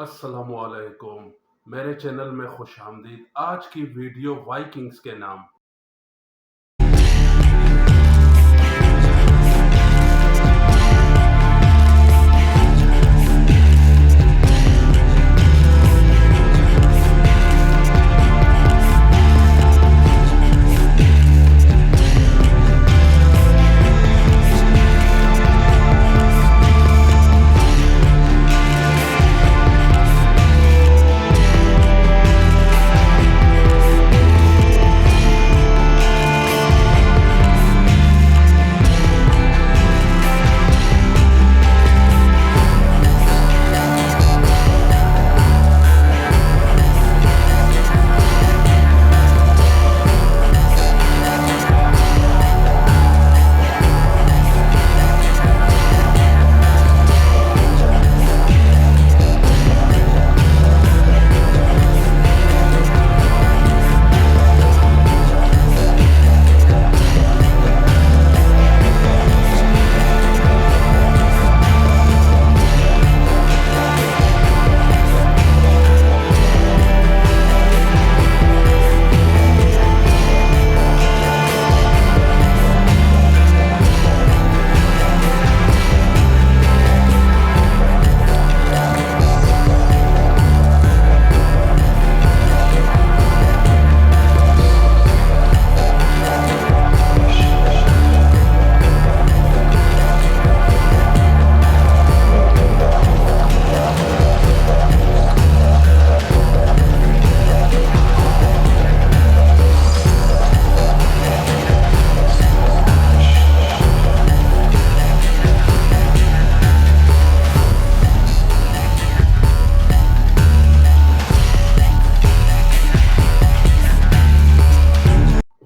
अस्सलामुअलैकुम। मेरे चैनल में खुश आमदीद। आज की वीडियो वाइकिंग्स के नाम।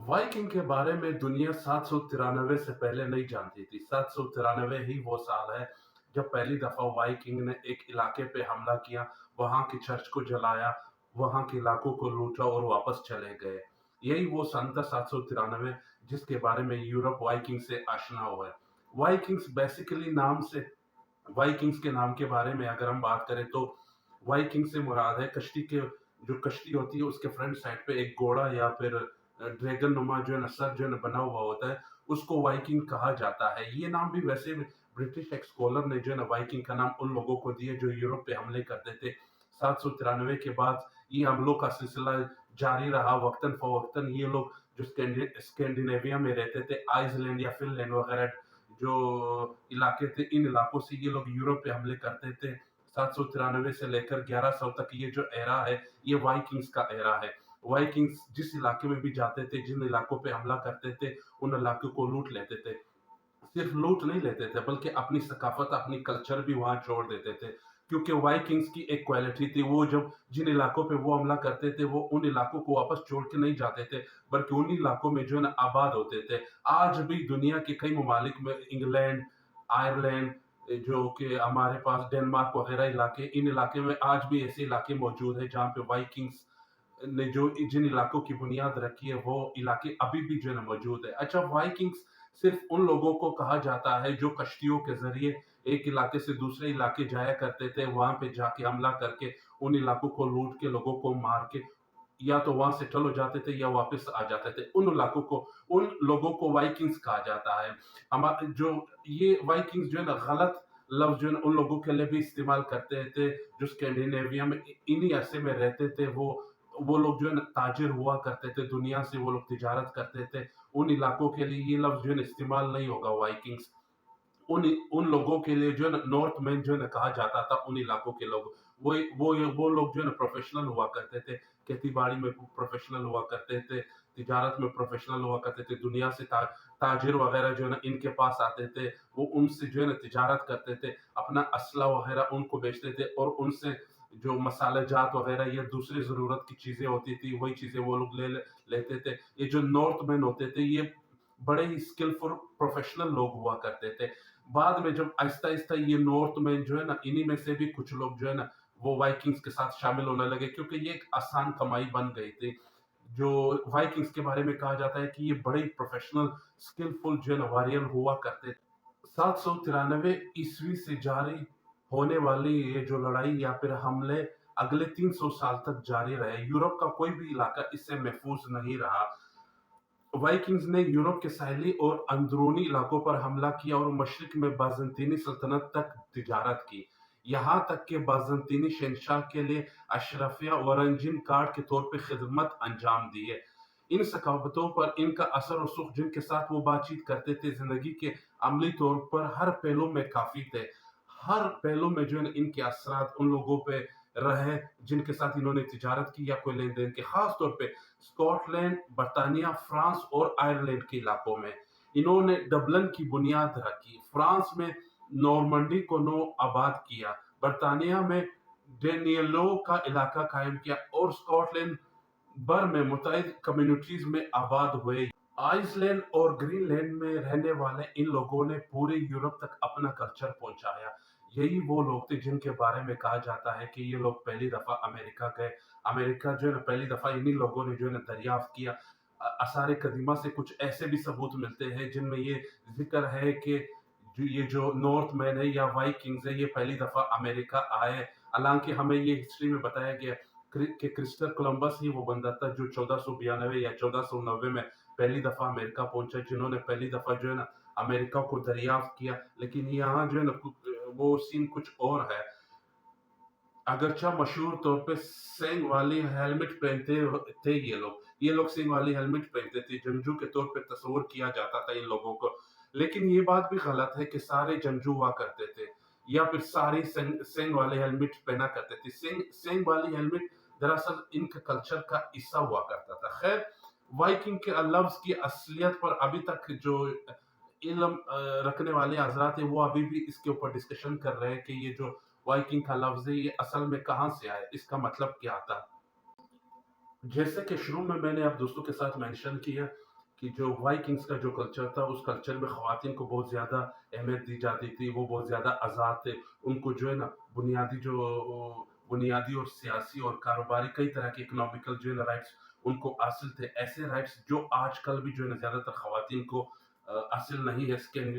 वाइकिंग के बारे में दुनिया 793 से पहले नहीं जानती थी। 793 ही वो साल है जब पहली दफा वाइकिंग ने एक इलाके पे हमला किया, वहां की चर्च को जलाया, वहां के इलाकों को लूटा और वापस चले गए। यही वो सन था 793, जिसके बारे में यूरोप वाइकिंग से आशना हुआ है। वाइकिंग्स बेसिकली नाम से, वाइकिंग्स के नाम के बारे में अगर हम बात करें तो वाइकिंग से मुराद है कश्ती के, जो कश्ती होती है उसके फ्रंट साइड पे एक घोड़ा या फिर ड्रैगन नुमा जो है ना सर जो है ना बना हुआ होता है, उसको वाइकिंग कहा जाता है। ये नाम भी वैसे ब्रिटिश एक्सप्लोरर ने जो है ना वाइकिंग का नाम उन लोगों को दिए जो यूरोप पे हमले करते थे। 793 के बाद ये हमलों का सिलसिला जारी रहा। वक्तन फवक्तन ये लोग जो स्कैंडिनेविया में रहते थे, आइसलैंड या फिनलैंड वगैरह जो इलाके थे, इन इलाकों से ये लोग यूरोप पे हमले करते थे। 793 से लेकर 1100 तक ये जो एरा है, ये वाइकिंग्स का एरा है। वाइकिंग्स जिस इलाके में भी जाते थे, जिन इलाकों पे हमला करते थे, उन इलाकों को लूट लेते थे। सिर्फ लूट नहीं लेते थे बल्कि अपनी सकाफत, अपनी कल्चर भी वहां छोड़ देते थे। क्योंकि वाइकिंग्स की एक क्वालिटी थी, वो जब जिन इलाकों पे वो हमला करते थे, वो उन इलाकों को वापस छोड़ के नहीं जाते थे, बल्कि उन इलाकों में जो है ना आबाद होते थे। आज भी दुनिया के कई ममालिक में, इंग्लैंड, आयरलैंड, जो कि हमारे पास डेनमार्क वगैरह इलाके, इन इलाके में आज भी ऐसे इलाके मौजूद हैं जहाँ पे वाइकिंग्स ने जो जिन इलाकों की बुनियाद रखी है, वो इलाके अभी भी जो है ना मौजूद है। अच्छा, वाइकिंग्स सिर्फ उन लोगों को कहा जाता है जो कश्तियों के जरिए एक इलाके से दूसरे इलाके जाया करते थे, वहां पे जाके हमला करके उन इलाकों को लूट के, लोगों को मार के या तो वहां से टल हो जाते थे या वापस आ जाते थे। उन इलाकों को, उन लोगों को वाइकिंग्स कहा जाता है। हमारे जो ये वाइकिंग्स जो है ना गलत लफ्ज जो है ना उन लोगों के लिए भी इस्तेमाल करते थे जो स्कैंडिनेविया में इन्हीं अरसे में रहते थे। वो लोग जो है ना ताजिर हुआ करते थे, दुनिया से वो लोग तिजारत करते थे। उन इलाकों के लिए ये लफ्ज जो है ना इस्तेमाल नहीं होगा वाइकिंग्स। उन उन लोगों के लिए जो है ना नॉर्थ मैन जो है ना कहा जाता था, उन इलाकों के लोग। वो लोग जो है ना प्रोफेशनल हुआ करते थे, खेती बाड़ी में प्रोफेशनल हुआ करते थे, तिजारत में प्रोफेशनल हुआ करते थे। दुनिया से ताजिर वगैरह जो है ना इनके पास आते थे, वो उनसे जो है ना तिजारत करते थे, अपना असला वगैरह उनको बेचते थे और उनसे जो मसाले जात वगैरह या दूसरी जरूरत की चीजें होती थी, वही चीजें वो लोग लेते थे। ये जो नॉर्थ मैन होते थे, ये बड़े ही स्किलफुल प्रोफेशनल लोग हुआ करते थे। बाद में जब आहिस्ता आहिस्ता ये नॉर्थ में जो है ना, इन्हीं में से भी कुछ लोग जो है ना वो वाइकिंग्स के साथ शामिल होने लगे, क्योंकि ये एक आसान कमाई बन गई थी। जो वाइकिंग्स के बारे में कहा जाता है कि ये बड़े प्रोफेशनल स्किलफुल जो है ना वॉरियर हुआ करते थे। 793 ईस्वी से जारी ہونے والی یہ جو لڑائی یا پھر حملے اگلے 300 سال تک جاری رہے. یورپ کا کوئی بھی علاقہ اس سے محفوظ نہیں رہا. وائکنگز نے یورپ کے ساحلی اور اندرونی علاقوں پر حملہ کیا اور مشرق میں بازنطینی سلطنت تک تجارت کی، یہاں تک کہ بازنطینی شہنشاہ کے لیے اشرافیہ اورنجین کارڈ کے طور پر خدمت انجام دیے. ان ثقافتوں پر ان کا اثر و رسوخ، جن کے ساتھ وہ بات چیت کرتے تھے، زندگی کے عملی طور پر ہر پہلو میں کافی تھے. ہر پہلو میں جو ہے ان کے اثرات ان لوگوں پہ رہے جن کے ساتھ انہوں نے تجارت کی یا کوئی لین دین کے. خاص طور پہ اسکاٹ لینڈ، برطانیہ، فرانس اور آئرلینڈ کے علاقوں میں انہوں نے ڈبلن کی بنیاد رکھی. فرانس میں نورمنڈی کو نو آباد کیا، برطانیہ میں ڈینیلو کا علاقہ قائم کیا اور اسکاٹ لینڈ بر میں متعدد کمیونٹیز میں آباد ہوئے. آئس لینڈ اور گرین لینڈ میں رہنے والے ان لوگوں نے پورے یورپ تک اپنا کلچر پہنچایا. یہی وہ لوگ تھے جن کے بارے میں کہا جاتا ہے کہ یہ لوگ پہلی دفعہ امریکہ گئے. امریکہ جو ہے نا پہلی دفعہ انہی لوگوں نے جو ہے نا دریافت کیا. آثار قدیمہ سے کچھ ایسے بھی ثبوت ملتے ہیں جن میں یہ ذکر ہے کہ یہ جو نارتھ مین ہے یا وائکنگز ہے، یہ پہلی دفعہ امریکہ آئے. حالانکہ ہمیں یہ ہسٹری میں بتایا گیا کہ کرسٹر کولمبس ہی وہ بندہ تھا جو 1492 یا 1490 میں پہلی دفعہ امریکہ پہنچا، جنہوں نے پہلی دفعہ جو ہے نا امریکہ کو دریافت کیا. لیکن یہاں جو ہے نا وہ سین کچھ اور ہے. اگرچہ مشہور طور پہ سینگ والی ہیلمٹ پہنتے تھے یہ لوگ سینگ والی ہیلمٹ پہنتے تھے، جنگجو کے طور پہ تصور کیا جاتا تھا ان لوگوں کو. لیکن یہ بات بھی غلط ہے کہ سارے جنگجو ہوا کرتے تھے یا پھر سارے سینگ والے ہیلمٹ پہنا کرتے تھے. سینگ والی ہیلمٹ دراصل ان کے کلچر کا حصہ ہوا کرتا تھا. خیر، وائکنگ کے لفظ کی اصلیت پر ابھی تک جو علم رکھنے والے حضرات ہیں وہ ابھی بھی اس کے اوپر ڈسکشن کر رہے ہیں کہ یہ جو وائکنگ کا لفظ ہے یہ اصل میں کہاں سے آیا، اس کا مطلب کیا تھا. جیسے کہ شروع میں نے آپ دوستوں کے ساتھ مینشن کیا کہ جو وائکنگز کا جو کلچر تھا، اس کلچر میں خواتین کو بہت زیادہ اہمیت دی جاتی تھی. وہ بہت زیادہ آزاد تھے. ان کو جو ہے نا بنیادی اور سیاسی اور کاروباری کئی طرح کے اکنامیکل جو ہے نا رائٹس ان کو حاصل تھے. ایسے رائٹس جو آج کل بھی جو ہے نا زیادہ تر خواتین کو حاصل نہیں ہے.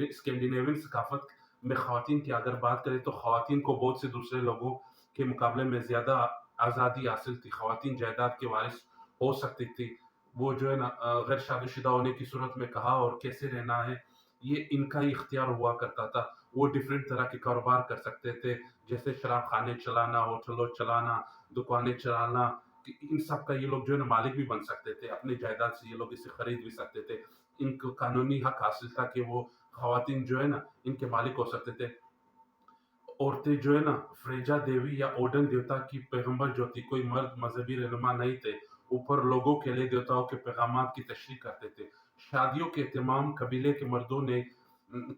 اسکینڈینیوین ثقافت میں خواتین کی اگر بات کریں تو خواتین کو بہت سے دوسرے لوگوں کے مقابلے میں زیادہ آزادی حاصل تھی. خواتین جائیداد کے وارث ہو سکتی تھی. وہ جو ہے نا غیر شادی شدہ ہونے کی صورت میں کہاں اور کیسے رہنا ہے یہ ان کا ہی اختیار ہوا کرتا تھا. وہ ڈیفرنٹ طرح کے کاروبار کر سکتے تھے، جیسے شراب خانے چلانا، ہوٹلوں چلانا، دکانیں چلانا. ان سب کا یہ لوگ جو ہے نا مالک بھی بن سکتے تھے. اپنی جائیداد سے یہ لوگ اسے خرید بھی سکتے تھے. ان کو قانونی حق حاصل تھا کہ وہ خواتین جو ہے نا ان کے مالک ہو سکتے تھے. عورتیں جو ہے نا فریجا دیوی یا اوڈن دیوتا کی پیغمبر جو تھی، کوئی مرد مذہبی رہنما نہیں تھے. اوپر لوگوں کے لیے دیوتاؤں کے پیغامات کی تشریح کرتے تھے. شادیوں کے اہتمام قبیلے کے مردوں نے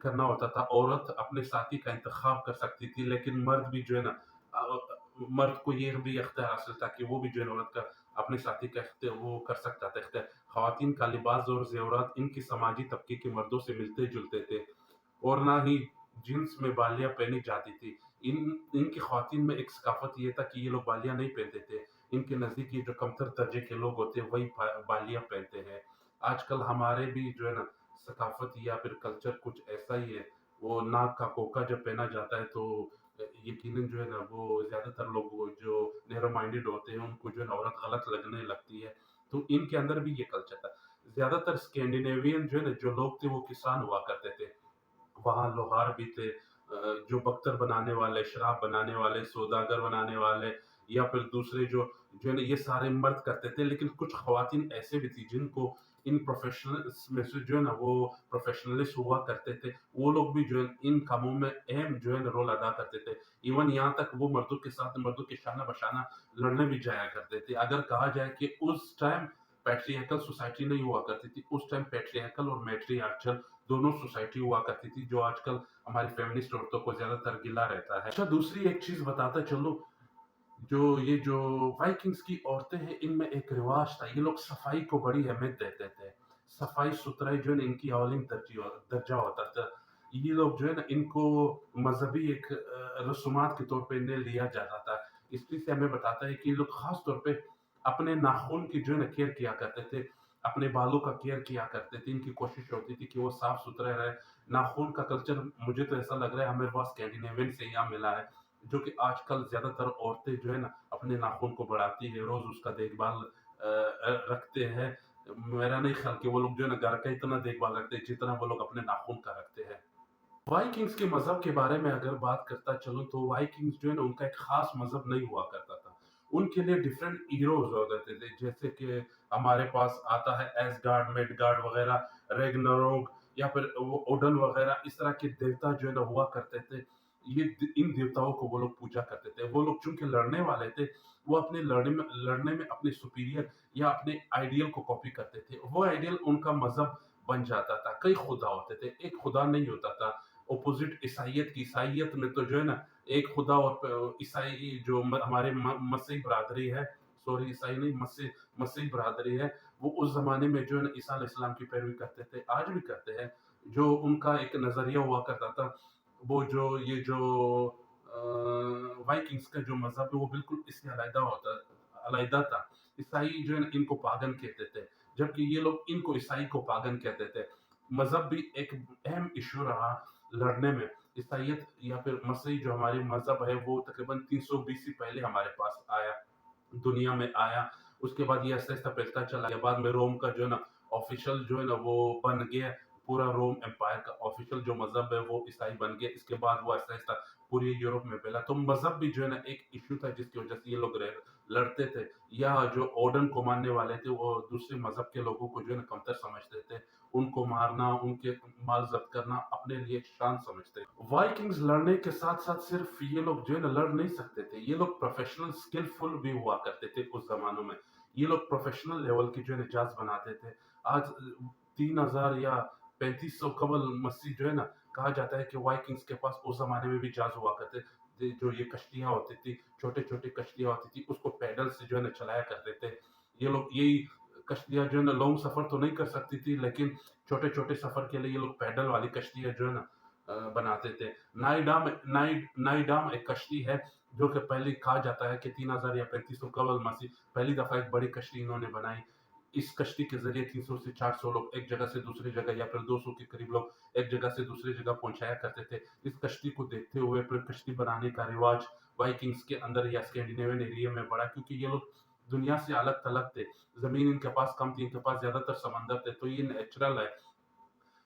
کرنا ہوتا تھا. عورت اپنے ساتھی کا انتخاب کر سکتی تھی، لیکن مرد بھی جو ہے نا مرد کو یہ بھی اختیار حاصل تھا کہ وہ بھی جو ہے عورت کا اپنے ساتھی کا وہ کر سکتا تھا اختیار. خواتین کا لباس اور زیورات ان کی سماجی طبقے کے مردوں سے ملتے جلتے تھے اور نہ ہی جنس میں بالیاں پہنی جاتی تھی. ان کی خواتین میں ایک ثقافت یہ تھا کہ یہ لوگ بالیاں نہیں پہنتے تھے. ان کے نزدیک یہ جو کمتر درجے کے لوگ ہوتے ہیں وہی بالیاں پہنتے ہیں. آج کل ہمارے بھی جو ہے نا ثقافت یا پھر کلچر کچھ ایسا ہی ہے. وہ ناک کا کوکا جب پہنا جاتا ہے تو یقیناً جو ہے نا وہ زیادہ تر لوگ جو نیرو مائنڈیڈ ہوتے ہیں ان کو جو ہے نا عورت غلط لگنے لگتی ہے. تو ان کے اندر بھی یہ کلچر تھا. زیادہ تر اسکینڈینیوین جو ہے نا جو لوگ تھے وہ کسان ہوا کرتے تھے. وہاں لوہار بھی تھے، جو بختر بنانے والے، شراب بنانے والے، سوداگر بنانے والے یا پھر دوسرے جو ہے نا یہ سارے مرد کرتے تھے. لیکن کچھ خواتین ایسے بھی تھی جن کو ان پروفیشنلز میں سے جو ہے نا وہ پروفیشنلسٹ ہوا کرتے تھے. وہ لوگ بھی جو ہے ان کاموں میں اہم جو ہے نا رول ادا کرتے تھے. ایون یہاں تک وہ مردوں کے ساتھ مردوں کے شانہ بشانہ لڑنے بھی جایا کرتے تھے. اگر کہا جائے کہ اس ٹائم پیٹریارکل سوسائٹی نہیں ہوا کرتی تھی، اس ٹائم پیٹریارکل اور میٹریارچل دونوں سوسائٹی ہوا کرتی تھی، جو آج کل ہماری فیمنسٹ عورتوں کو زیادہ تر گلا رہتا ہے. اچھا، دوسری ایک چیز بتاتا چلو، جو وائکنگز کی عورتیں ہیں ان میں ایک رواج تھا. یہ لوگ صفائی کو بڑی اہمیت دیتے تھے. صفائی ستھرائی جو ہے نا ان کی اولین درجہ ہوتا تھا. یہ لوگ جو ہے نا ان کو مذہبی ایک رسومات کے طور پہ انہیں لیا جاتا تھا. اس چیز سے ہمیں بتاتا ہے کہ یہ لوگ خاص طور پہ اپنے ناخن کی جو ہے نا کیئر کیا کرتے تھے، اپنے بالوں کا کیئر کیا کرتے تھے. ان کی کوشش ہوتی تھی کہ وہ صاف ستھرے رہے. ناخن کا کلچر مجھے تو ایسا لگ رہا ہے ہمیں پاس اسکینڈینیوین سے یہاں ملا ہے. जो कि आजकल ज़्यादातर औरतें जो है ना अपने नाखून को बढ़ाती है, रोज़ उसका देखभाल रखते हैं। मेरा नहीं ख्याल कि वो लोग जो है ना घर का इतना देखभाल रखते हैं जितना वो लोग अपने नाखून का रखते हैं। वाइकिंग्स के मज़हब के बारे में अगर बात करता चलूँ तो वाइकिंग्स जो है ना उनका एक ख़ास मज़हब नहीं हुआ करता था। उनके लिए डिफरेंट हीरोज़ होते थे, जैसे कि हमारे पास आता है एसगार्ड, मिडगार्ड वग़ैरह, रैग्नारोक या फिर वो ओडन वग़ैरह, इस तरह के देवता जो है ना हुआ करते थे। ये इन देवताओं को वो लोग पूजा करते थे। वो लोग चूँकि लड़ने वाले थे, वो अपने लड़ने में अपने सुपीरियर या अपने आइडियल को कॉपी करते थे। वो आइडियल उनका मज़हब बन जाता था। कई खुदा होते थे, एक खुदा नहीं होता था। ऑपोजिट ईसाइयत की, ईसाइयत में तो जो है ना एक खुदा और ईसाई जो हमारे मसीह बरादरी है, सॉरी ईसाई नहीं, मसीह बरादरी है, वो उस जमाने में जो है ना ईसा अलैहिस्सलाम की पैरवी करते थे, आज भी करते हैं। जो उनका एक नजरिया हुआ करता था, वो जो ये जो वाइकिंग्स का जो मजहब है वो बिल्कुल इससे अलहदा था। ईसाई जो है ना इनको पागन कहते थे, जबकि ये लोग इनको ईसाई को पागन कहते थे। मजहब भी एक अहम इशू रहा लड़ने में। ईसाइयत या फिर मसीह जो हमारी मज़हब है वो तकरीबन 300 बीसी पहले हमारे पास आया, दुनिया में आया। उसके बाद ये आहिस्ता-आहिस्ता फैलता चला गया। बाद में रोम का जो है ना ऑफ़िशियल जो है ना वो बन गया। पूरा रोम एम्पायर का ऑफ़िशियल जो मज़हब है वो ईसाई बन गया। इसके बाद वो आहिस्ता-आहिस्ता पूरे यूरोप में फैला। तो मज़हब भी जो है ना एक इश्यू था जिसकी वज़ह से ये लोग लड़ते थे। या जो ओडन को मानने वाले थे वो दूसरे मज़हब के लोगों को जो है ना कमतर समझते थे। उनको मारना, उनके माल ज़ब्त करना अपने लिए एक शान समझते हैं। वाइकिंग्स लड़ने के साथ-साथ सिर्फ ये लोग जो है ना लड़ नहीं सकते थे। ये लोग प्रोफेशनल स्किलफुल भी हुआ करते थे उस ज़मानों में। ये लोग प्रोफेशनल लेवल की जो है ना जहाज़ बनाते थे। आज 3000 या 3500 कबल मसीह जो है ना कहा जाता है कि वाइकिंग्स के पास उस ज़माने में भी जहाज़ हुआ करते थे। जो ये कश्तियाँ होती थी, छोटे-छोटे कश्तियाँ होती थी, उसको पैडल से जो है ना चलाया करते थे। ये लोग यही कश्तियाँ जो है ना लॉन्ग सफ़र तो नहीं कर सकती थी, लेकिन छोटे-छोटे सफ़र के लिए ये लोग पैडल वाली कश्तियाँ जो है ना बनाते थे। नाइडाम एक कश्ती है जो कि पहले कहा जाता है कि 3000 या 3500 कबल मसीह पहली दफ़ा एक बड़ी कश्ती इन्होंने बनाई। इस कश्ती के ज़रिए 300 से 400 लोग एक जगह से दूसरी जगह या फिर 200 के करीब लोग एक जगह से दूसरी जगह पहुँचाया करते थे। इस कश्ती को देखते हुए फिर कश्ती बनाने का रिवाज वाइकिंग्स के अंदर या स्कैंडिनेवियन एरिया में बढ़ा, क्योंकि ये लोग दुनिया से अलग-थलग थे। ज़मीन इनके पास कम थी, इनके पास ज़्यादातर समंदर थे, तो ये नेचुरल है।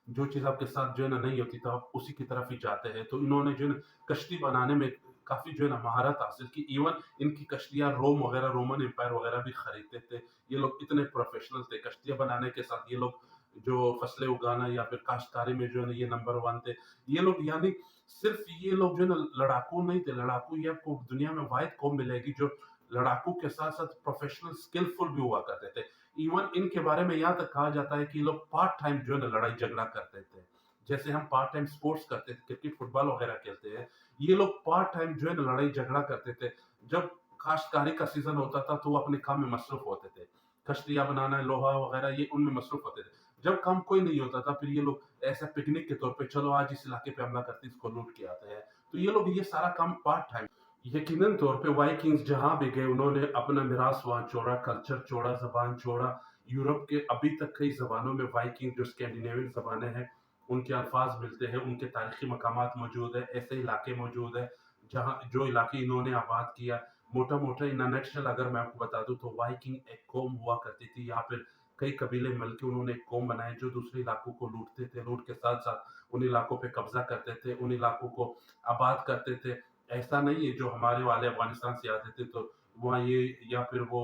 जो चीज़ आपके साथ जो है ना नहीं होती तो आप उसी की तरफ ही जाते हैं। तो इन्होंने जो है ना कश्ती बनाने में काफ़ी जो है ना महारत हासिल की। इवन इनकी कश्तियाँ रोम वगैरह, रोमन एम्पायर वगैरह भी खरीदते थे। ये लोग इतने प्रोफेशनल थे। कश्तियाँ बनाने के साथ ये लोग जो फसलें उगाना या फिर काश्तकारी में जो है ना ये नंबर 1 थे। ये लोग यानी सिर्फ़ ये लोग जो है ना लड़ाकू नहीं थे। लड़ाकू ये आपको दुनिया में वाहिद कौम मिलेगी जो लड़ाकू के साथ-साथ प्रोफेशनल स्किलफुल भी हुआ करते थे। इवन इनके बारे में यहाँ तक कहा जाता है कि ये लोग पार्ट टाइम जो है ना लड़ाई झगड़ा करते थे। जैसे हम पार्ट टाइम स्पोर्ट्स करते थे, क्रिकेट, फुटबॉल वगैरह खेलते हैं, ये लोग पार्ट टाइम जो है ना लड़ाई झगड़ा करते थे। जब काश्तकारी का सीज़न होता था तो वो अपने काम में मसरूफ़ होते थे। कश्तियाँ बनाना, लोहा वगैरह ये उनमें मसरूफ़ होते थे। जब काम कोई नहीं होता था फिर ये लोग ऐसा पिकनिक के तौर पे चलो आज इस इलाके पे हमला करते हैं, इसको लूट के आते हैं। तो ये लोग ये सारा काम पार्ट टाइम, यकीनन तौर पे वाइकिंग्स जहाँ भी गए उन्होंने अपना मिरास वहाँ छोड़ा, कल्चर छोड़ा, ज़बान छोड़ा। यूरोप के अभी तक कई ज़बानों में वाइकिंग जो स्कैंडिनेवियन ज़बानें हैं, उनके अल्फाज मिलते हैं, उनके तारीखी मकामात मौजूद है, ऐसे इलाके मौजूद है जहाँ जो इलाके इन्होंने आबाद किया। मोटा-मोटा इन अ नटशेल अगर मैं आपको बता दूँ तो वाइकिंग एक कौम हुआ करती थी, या फिर कई कबीले मिलके उन्होंने एक कौम बनाई जो दूसरे इलाकों को लूटते थे, लूट के साथ-साथ उन इलाकों पे कब्ज़ा करते थे, उन इलाकों को आबाद करते थे। ऐसा नहीं है जो हमारे वाले अफ़गानिस्तान से आते थे तो वहाँ ये या फिर वो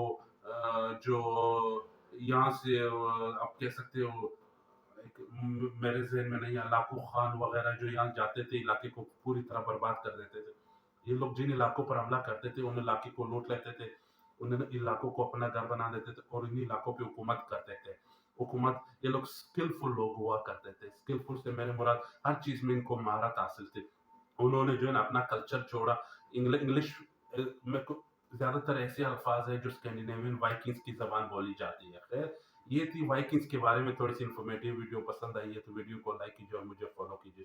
जो यहाँ से आप कह सकते हो एक मेरे ज़हन में नहीं है, लाकू खान वग़ैरह जो यहाँ जाते थे इलाके को पूरी तरह बर्बाद कर देते थे। ये लोग जिन इलाकों पर हमला करते थे उन इलाके को लूट लेते थे, उन इलाकों को अपना घर बना देते थे और इन्हीं इलाकों पे हुकूमत करते थे। हुकूमत ये लोग स्किलफुल लोग हुआ करते थे। स्किलफुल से मेरे मुराद हर चीज़ में इनको महारत हासिल थी। उन्होंने जो है ना अपना कल्चर छोड़ा। इंग्लिश में को ज़्यादातर ऐसे अल्फाज हैं जो स्कैंडिनेवियन वाइकिंग्स की ज़बान बोली जाती है। खैर, ये थी वाइकिंग्स के बारे में थोड़ी सी इन्फॉर्मेटिव वीडियो। पसंद आई है तो वीडियो को लाइक कीजिए और मुझे फॉलो कीजिए।